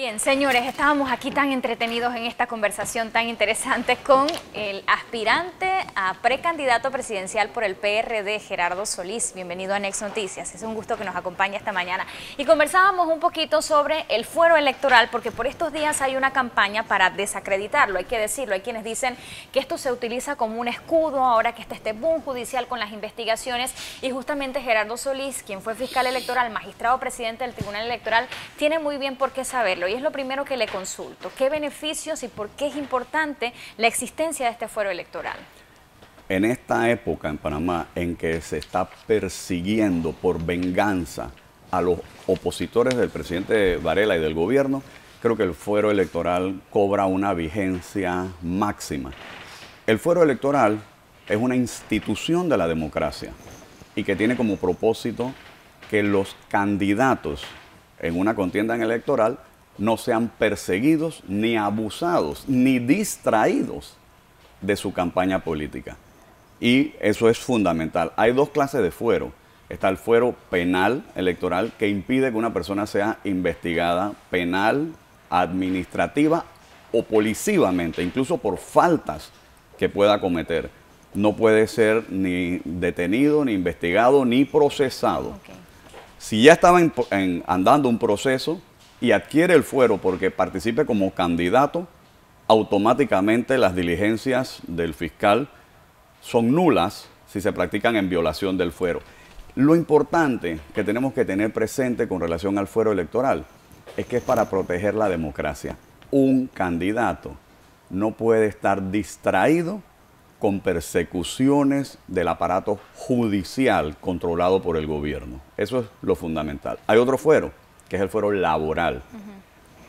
Bien, señores, estábamos aquí tan entretenidos en esta conversación tan interesante con el aspirante a precandidato presidencial por el PRD, Gerardo Solís. Bienvenido a Next Noticias, es un gusto que nos acompañe esta mañana. Y conversábamos un poquito sobre el fuero electoral, porque por estos días hay una campaña para desacreditarlo, hay que decirlo. Hay quienes dicen que esto se utiliza como un escudo ahora que está este boom judicial con las investigaciones, y justamente Gerardo Solís, quien fue fiscal electoral, magistrado presidente del Tribunal Electoral, tiene muy bien por qué saberlo. Y es lo primero que le consulto. ¿Qué beneficios y por qué es importante la existencia de este fuero electoral? En esta época en Panamá en que se está persiguiendo por venganza a los opositores del presidente Varela y del gobierno, creo que el fuero electoral cobra una vigencia máxima. El fuero electoral es una institución de la democracia y que tiene como propósito que los candidatos en una contienda electoral no sean perseguidos, ni abusados, ni distraídos de su campaña política. Y eso es fundamental. Hay dos clases de fuero. Está el fuero penal electoral, que impide que una persona sea investigada penal, administrativa o policivamente, incluso por faltas que pueda cometer. No puede ser ni detenido, ni investigado, ni procesado. Okay. Si ya estaba andando un proceso y adquiere el fuero porque participe como candidato, automáticamente las diligencias del fiscal son nulas si se practican en violación del fuero. Lo importante que tenemos que tener presente con relación al fuero electoral es que es para proteger la democracia. Un candidato no puede estar distraído con persecuciones del aparato judicial controlado por el gobierno. Eso es lo fundamental. Hay otro fuero, que es el fuero laboral.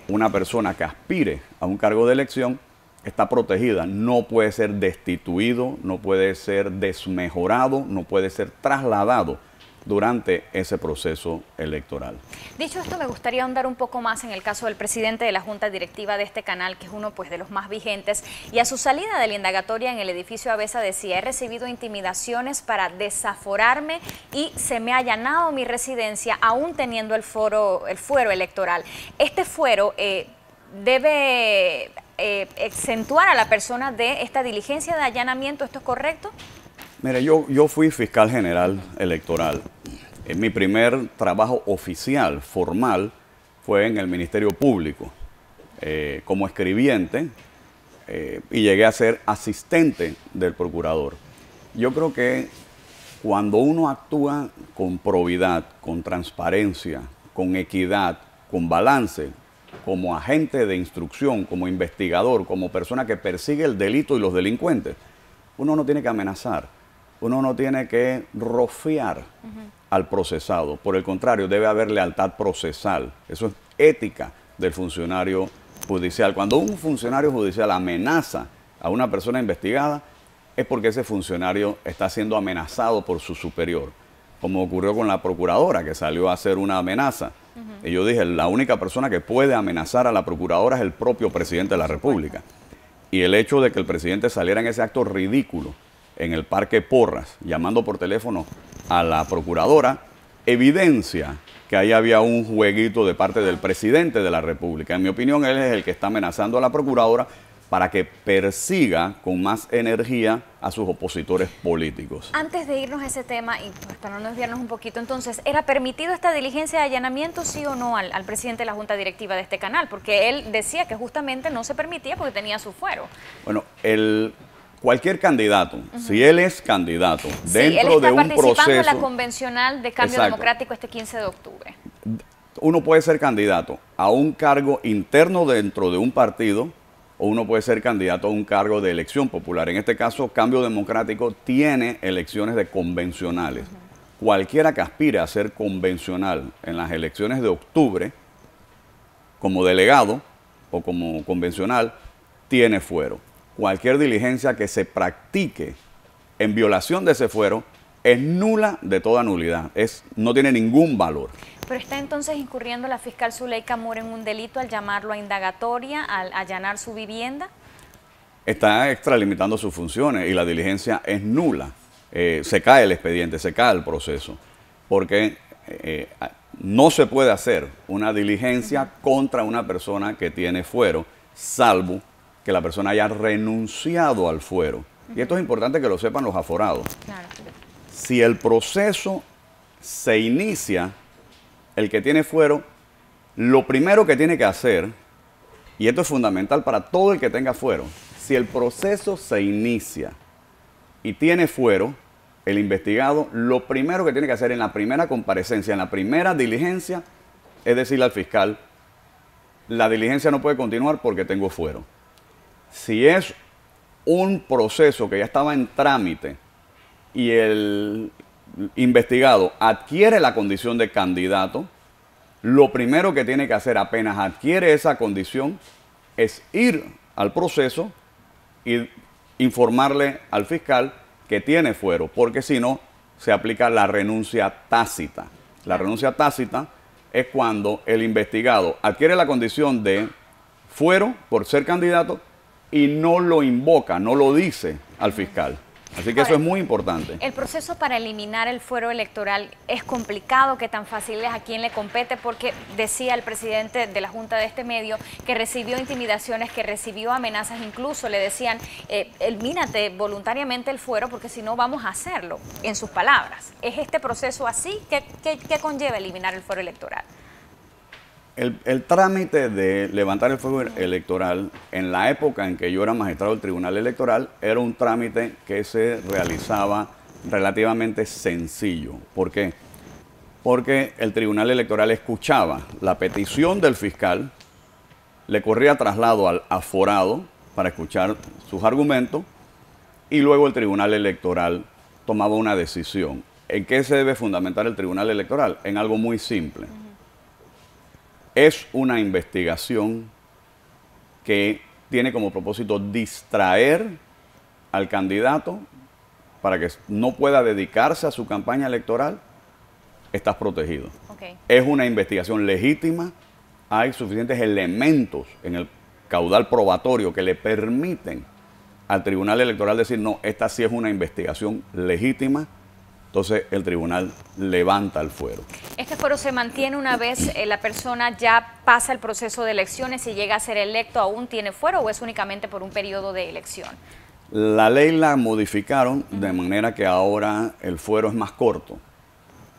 Una persona que aspire a un cargo de elección está protegida, no puede ser destituido, no puede ser desmejorado, no puede ser trasladado durante ese proceso electoral. Dicho esto, me gustaría ahondar un poco más en el caso del presidente de la Junta Directiva de este canal, que es uno de los más vigentes, y a su salida de la indagatoria en el edificio Avesa decía: he recibido intimidaciones para desaforarme y se me ha allanado mi residencia aún teniendo el fuero electoral. Este fuero debe exentuar a la persona de esta diligencia de allanamiento, ¿esto es correcto? Mire, yo fui fiscal general electoral. Mi primer trabajo oficial, formal, fue en el Ministerio Público, como escribiente, y llegué a ser asistente del procurador. Yo creo que cuando uno actúa con probidad, con transparencia, con equidad, con balance, como agente de instrucción, como investigador, como persona que persigue el delito y los delincuentes, uno no tiene que amenazar. Uno no tiene que rofear al procesado. Por el contrario, debe haber lealtad procesal. Eso es ética del funcionario judicial. Cuando un funcionario judicial amenaza a una persona investigada, es porque ese funcionario está siendo amenazado por su superior. Como ocurrió con la procuradora, que salió a hacer una amenaza. Y yo dije, la única persona que puede amenazar a la procuradora es el propio presidente de la República. Y el hecho de que el presidente saliera en ese acto ridículo en el Parque Porras, llamando por teléfono a la procuradora, evidencia que ahí había un jueguito de parte del presidente de la República. En mi opinión, él es el que está amenazando a la procuradora para que persiga con más energía a sus opositores políticos. Antes de irnos a ese tema, y pues para no desviarnos un poquito, entonces, ¿era permitido esta diligencia de allanamiento, sí o no, al presidente de la Junta Directiva de este canal? Porque él decía que justamente no se permitía porque tenía su fuero. Bueno, cualquier candidato, si él es candidato dentro de un proceso... él está participando en la convencional de Cambio Democrático este 15 de octubre. Uno puede ser candidato a un cargo interno dentro de un partido, o uno puede ser candidato a un cargo de elección popular. En este caso, Cambio Democrático tiene elecciones de convencionales. Cualquiera que aspire a ser convencional en las elecciones de octubre, como delegado o como convencional, tiene fuero. Cualquier diligencia que se practique en violación de ese fuero es nula de toda nulidad, no tiene ningún valor. Pero está entonces incurriendo la fiscal Zuleika Moore en un delito al llamarlo a indagatoria, al allanar su vivienda. Está extralimitando sus funciones y la diligencia es nula. Se cae el expediente, se cae el proceso, porque no se puede hacer una diligencia contra una persona que tiene fuero, salvo que la persona haya renunciado al fuero. Y esto es importante que lo sepan los aforados. Claro. Si el proceso se inicia, el que tiene fuero, lo primero que tiene que hacer, y esto es fundamental para todo el que tenga fuero, si el proceso se inicia y tiene fuero, el investigado, lo primero que tiene que hacer en la primera comparecencia, en la primera diligencia, es decirle al fiscal, la diligencia no puede continuar porque tengo fuero. Si es un proceso que ya estaba en trámite y el investigado adquiere la condición de candidato, lo primero que tiene que hacer apenas adquiere esa condición es ir al proceso y informarle al fiscal que tiene fuero, porque si no, se aplica la renuncia tácita. La renuncia tácita es cuando el investigado adquiere la condición de fuero por ser candidato y no lo invoca, no lo dice al fiscal. Así que eso es muy importante. El proceso para eliminar el fuero electoral es complicado. ¿Qué tan fácil es? ¿A quién le compete? Porque decía el presidente de la Junta de este medio que recibió intimidaciones, que recibió amenazas, incluso le decían, elimínate voluntariamente el fuero porque si no vamos a hacerlo, en sus palabras. ¿Es este proceso así? ¿Qué conlleva eliminar el fuero electoral? El trámite de levantar el fuero electoral, en la época en que yo era magistrado del Tribunal Electoral, era un trámite que se realizaba relativamente sencillo. ¿Por qué? Porque el Tribunal Electoral escuchaba la petición del fiscal, le corría traslado al aforado para escuchar sus argumentos y luego el Tribunal Electoral tomaba una decisión. ¿En qué se debe fundamentar el Tribunal Electoral? En algo muy simple. Es una investigación que tiene como propósito distraer al candidato para que no pueda dedicarse a su campaña electoral. Estás protegido. Okay. Es una investigación legítima. Hay suficientes elementos en el caudal probatorio que le permiten al Tribunal Electoral decir, no, esta sí es una investigación legítima. Entonces el tribunal levanta el fuero. ¿Este fuero se mantiene una vez la persona ya pasa el proceso de elecciones y llega a ser electo, aún tiene fuero o es únicamente por un periodo de elección? La ley la modificaron de manera que ahora el fuero es más corto.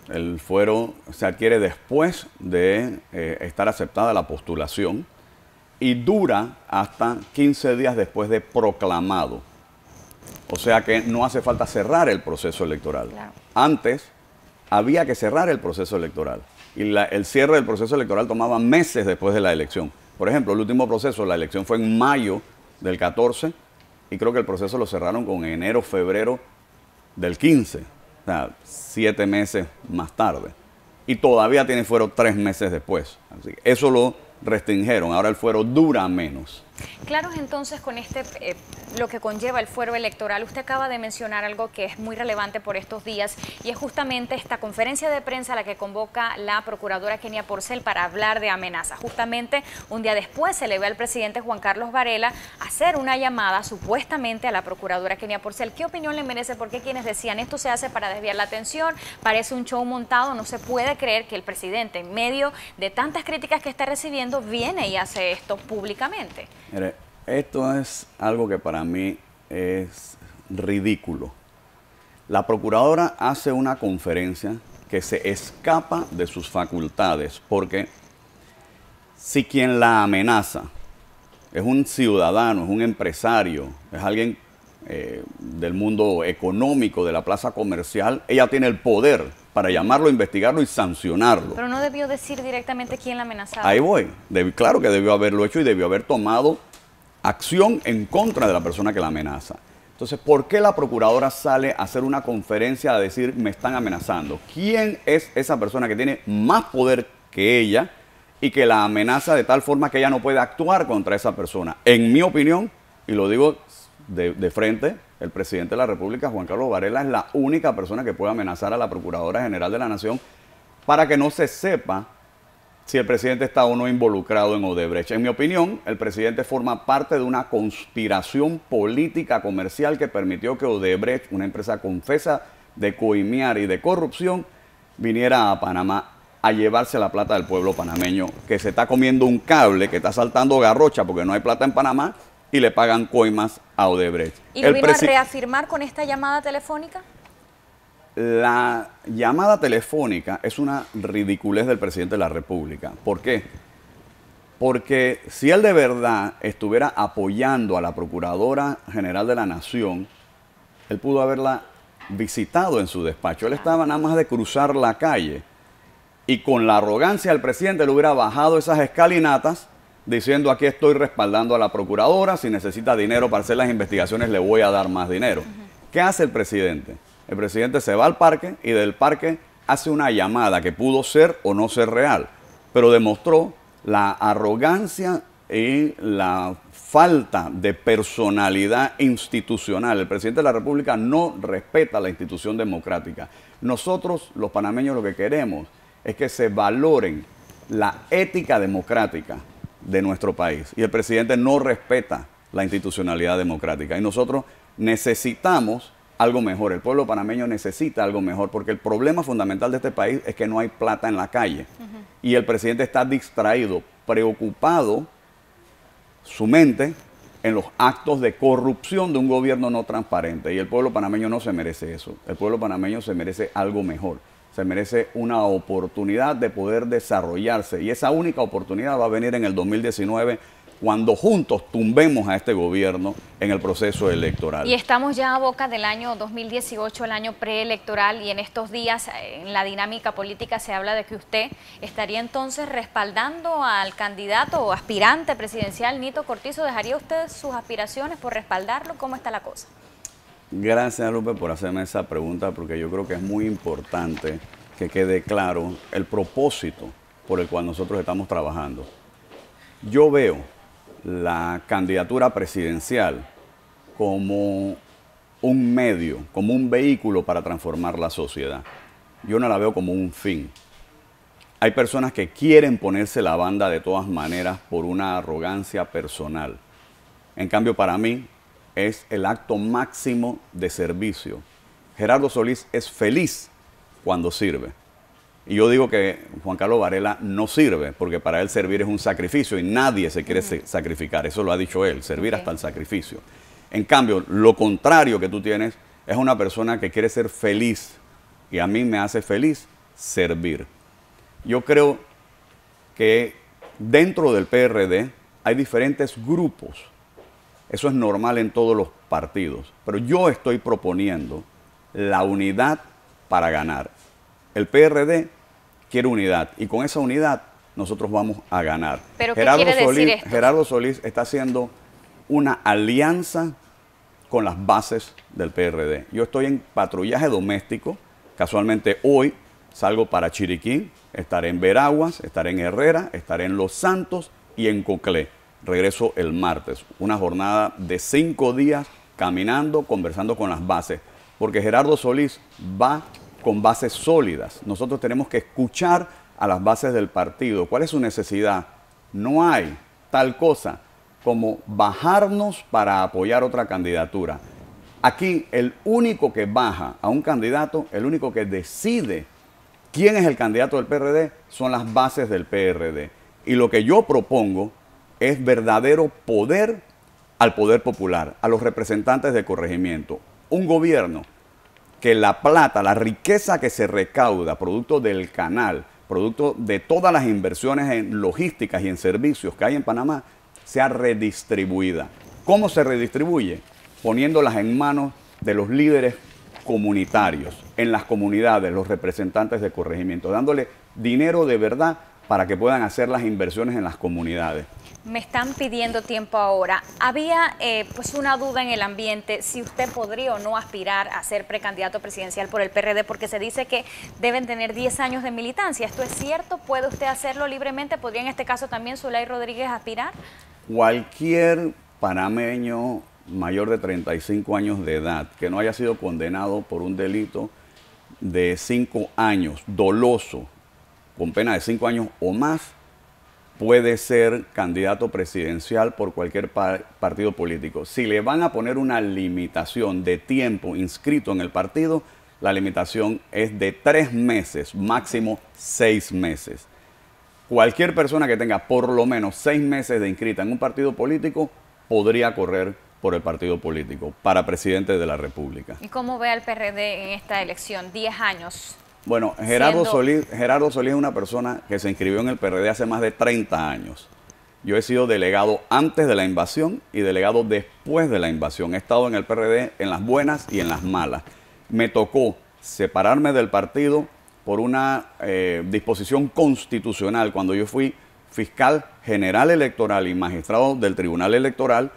El fuero se adquiere después de estar aceptada la postulación y dura hasta 15 días después de proclamado. O sea que no hace falta cerrar el proceso electoral. Claro. Antes había que cerrar el proceso electoral y el cierre del proceso electoral tomaba meses después de la elección. Por ejemplo, el último proceso, la elección fue en mayo del 14 y creo que el proceso lo cerraron con enero, febrero del 15, o sea, 7 meses más tarde. Y todavía tiene fuero 3 meses después. Así que eso lo restringieron, ahora el fuero dura menos. Claros entonces con lo que conlleva el fuero electoral. Usted acaba de mencionar algo que es muy relevante por estos días y es justamente esta conferencia de prensa a la que convoca la procuradora Kenia Porcel para hablar de amenazas. Justamente un día después se le ve al presidente Juan Carlos Varela hacer una llamada supuestamente a la procuradora Kenia Porcel. ¿Qué opinión le merece? Porque quienes decían esto se hace para desviar la atención, parece un show montado, no se puede creer que el presidente en medio de tantas críticas que está recibiendo viene y hace esto públicamente. Mire, esto es algo que para mí es ridículo. La procuradora hace una conferencia que se escapa de sus facultades, porque si quien la amenaza es un ciudadano, es un empresario, es alguien del mundo económico, de la plaza comercial, ella tiene el poder para llamarlo, investigarlo y sancionarlo. Pero no debió decir directamente quién la amenazaba. Ahí voy. Claro que debió haberlo hecho y debió haber tomado acción en contra de la persona que la amenaza. Entonces, ¿por qué la procuradora sale a hacer una conferencia a decir me están amenazando? ¿Quién es esa persona que tiene más poder que ella y que la amenaza de tal forma que ella no puede actuar contra esa persona? En mi opinión, y lo digo de frente, el presidente de la República, Juan Carlos Varela, es la única persona que puede amenazar a la Procuradora General de la Nación para que no se sepa si el presidente está o no involucrado en Odebrecht. En mi opinión, el presidente forma parte de una conspiración política comercial que permitió que Odebrecht, una empresa confesa de coimiar y de corrupción, viniera a Panamá a llevarse la plata del pueblo panameño, que se está comiendo un cable, que está saltando garrocha porque no hay plata en Panamá y le pagan coimas a Odebrecht. ¿Y lo vino a reafirmar con esta llamada telefónica? La llamada telefónica es una ridiculez del presidente de la República. ¿Por qué? Porque si él de verdad estuviera apoyando a la Procuradora General de la Nación, él pudo haberla visitado en su despacho. Él estaba nada más de cruzar la calle y con la arrogancia del presidente le hubiera bajado esas escalinatas diciendo: aquí estoy respaldando a la Procuradora, si necesita dinero para hacer las investigaciones le voy a dar más dinero. ¿Qué hace el presidente? El presidente se va al parque y del parque hace una llamada que pudo ser o no ser real, pero demostró la arrogancia y la falta de personalidad institucional. El presidente de la República no respeta la institución democrática. Nosotros, los panameños, lo que queremos es que se valoren la ética democrática de nuestro país. Y el presidente no respeta la institucionalidad democrática. Y nosotros necesitamos algo mejor. El pueblo panameño necesita algo mejor, porque el problema fundamental de este país es que no hay plata en la calle. Y el presidente está distraído, preocupado, su mente, en los actos de corrupción de un gobierno no transparente. Y el pueblo panameño no se merece eso. El pueblo panameño se merece algo mejor. Se merece una oportunidad de poder desarrollarse. Y esa única oportunidad va a venir en el 2019, cuando juntos tumbemos a este gobierno en el proceso electoral. Y estamos ya a boca del año 2018, el año preelectoral, y en estos días en la dinámica política se habla de que usted estaría entonces respaldando al candidato o aspirante presidencial Nito Cortizo. ¿Dejaría usted sus aspiraciones por respaldarlo? ¿Cómo está la cosa? Gracias, Lupe, por hacerme esa pregunta, porque yo creo que es muy importante que quede claro el propósito por el cual nosotros estamos trabajando. Yo veo la candidatura presidencial como un medio, como un vehículo para transformar la sociedad. Yo no la veo como un fin. Hay personas que quieren ponerse la banda de todas maneras por una arrogancia personal. En cambio, para mí, es el acto máximo de servicio. Gerardo Solís es feliz cuando sirve. Y yo digo que Juan Carlos Varela no sirve, porque para él servir es un sacrificio y nadie se quiere sacrificar. Eso lo ha dicho él, servir hasta el sacrificio. En cambio, lo contrario que tú tienes es una persona que quiere ser feliz. Y a mí me hace feliz servir. Yo creo que dentro del PRD hay diferentes grupos. Eso es normal en todos los partidos. Pero yo estoy proponiendo la unidad para ganar. El PRD quiere unidad y con esa unidad nosotros vamos a ganar. ¿Pero qué quiere decir esto? Gerardo Solís está haciendo una alianza con las bases del PRD. Yo estoy en patrullaje doméstico. Casualmente hoy salgo para Chiriquí, estaré en Veraguas, estaré en Herrera, estaré en Los Santos y en Coclé. Regreso el martes. Una jornada de 5 días caminando, conversando con las bases. Porque Gerardo Solís va con bases sólidas. Nosotros tenemos que escuchar a las bases del partido. ¿Cuál es su necesidad? No hay tal cosa como bajarnos para apoyar otra candidatura. Aquí el único que baja a un candidato, el único que decide quién es el candidato del PRD, son las bases del PRD. Y lo que yo propongo es verdadero poder al poder popular, a los representantes de corregimiento. Un gobierno que la plata, la riqueza que se recauda, producto del canal, producto de todas las inversiones en logísticas y en servicios que hay en Panamá, sea redistribuida. ¿Cómo se redistribuye? Poniéndolas en manos de los líderes comunitarios, en las comunidades, los representantes de corregimiento, dándole dinero de verdad para que puedan hacer las inversiones en las comunidades. Me están pidiendo tiempo ahora. Había pues una duda en el ambiente si usted podría o no aspirar a ser precandidato presidencial por el PRD, porque se dice que deben tener 10 años de militancia. ¿Esto es cierto? ¿Puede usted hacerlo libremente? ¿Podría en este caso también Zulay Rodríguez aspirar? Cualquier panameño mayor de 35 años de edad que no haya sido condenado por un delito de 5 años, doloso, con pena de 5 años o más, puede ser candidato presidencial por cualquier partido político. Si le van a poner una limitación de tiempo inscrito en el partido, la limitación es de 3 meses, máximo 6 meses. Cualquier persona que tenga por lo menos 6 meses de inscrita en un partido político podría correr por el partido político para presidente de la República. ¿Y cómo ve al PRD en esta elección? 10 años. Bueno, Gerardo Solís es una persona que se inscribió en el PRD hace más de 30 años. Yo he sido delegado antes de la invasión y delegado después de la invasión. He estado en el PRD en las buenas y en las malas. Me tocó separarme del partido por una disposición constitucional cuando yo fui fiscal general electoral y magistrado del Tribunal Electoral.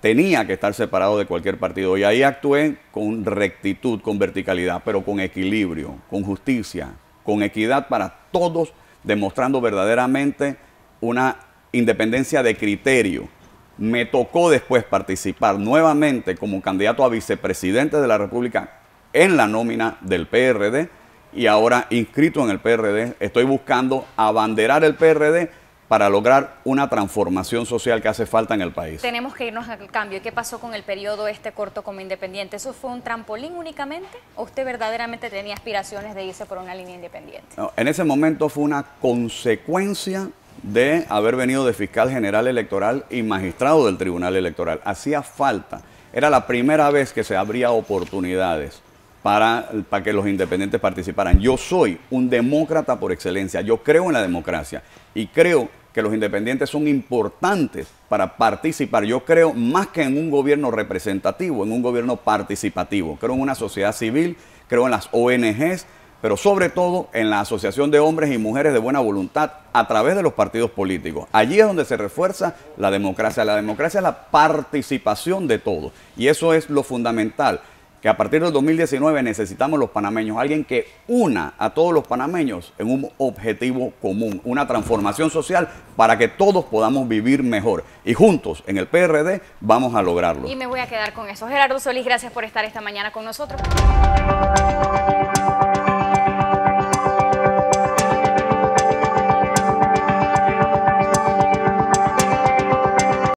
Tenía que estar separado de cualquier partido y ahí actué con rectitud, con verticalidad, pero con equilibrio, con justicia, con equidad para todos, demostrando verdaderamente una independencia de criterio. Me tocó después participar nuevamente como candidato a vicepresidente de la República en la nómina del PRD y ahora inscrito en el PRD. Estoy buscando abanderar el PRD para lograr una transformación social que hace falta en el país. Tenemos que irnos al cambio. ¿Y qué pasó con el periodo corto como independiente? ¿Eso fue un trampolín únicamente o usted verdaderamente tenía aspiraciones de irse por una línea independiente? No, en ese momento fue una consecuencia de haber venido de fiscal general electoral y magistrado del Tribunal Electoral. Hacía falta. Era la primera vez que se abría oportunidades para que los independientes participaran. Yo soy un demócrata por excelencia. Yo creo en la democracia y creo que los independientes son importantes para participar. Yo creo más que en un gobierno representativo, en un gobierno participativo. Creo en una sociedad civil, creo en las ONGs, pero sobre todo en la asociación de hombres y mujeres de buena voluntad a través de los partidos políticos. Allí es donde se refuerza la democracia. La democracia es la participación de todos y eso es lo fundamental, que a partir del 2019 necesitamos los panameños, alguien que una a todos los panameños en un objetivo común, una transformación social para que todos podamos vivir mejor. Y juntos en el PRD vamos a lograrlo. Y me voy a quedar con eso. Gerardo Solís, gracias por estar esta mañana con nosotros.